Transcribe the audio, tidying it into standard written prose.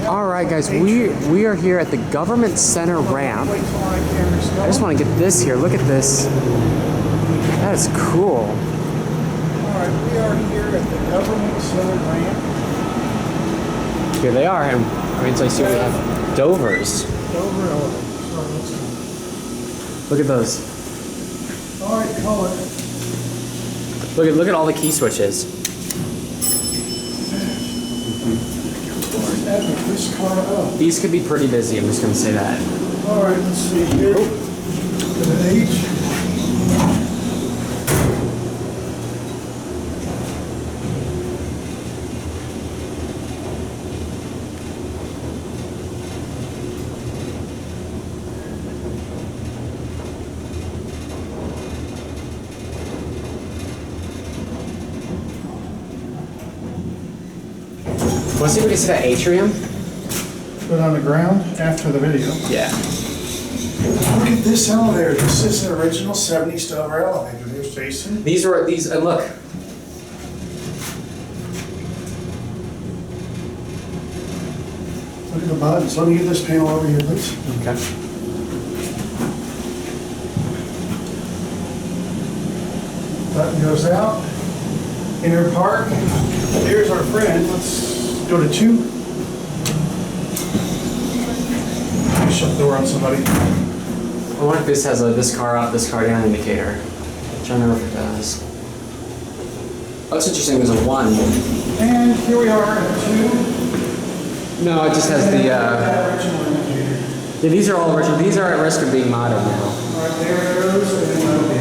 All right, guys, we are here at the Government Center ramp. I just want to get this here. Look at this. That is cool. All right, we are here at the Government Center ramp. Here they are. And wait till I see what we have. Dovers. Dover elevators. All right, let's go. Look at those. All right, call it. Look at all the key switches. This car up. These could be pretty busy. I'm just going to say that. All right, let's see here. The H. Want to see if we can see that atrium? Put on the ground after the video. Yeah. Look at this elevator. This is an original 70s Dover elevator. There's Jason. These, and look. Look at the buttons. Let me get this panel over here, please. Okay. Button goes out. Inner park. There's our friend. Let's go to 2. Shut the door on somebody. I wonder if this has a this car up, this car down indicator. I'm trying to remember if it does. Oh, it's interesting. There's a 1. And here we are at 2. No, it just has the. Original indicator. Yeah, these are all original. These are at risk of being modded now. All right, there it goes. And then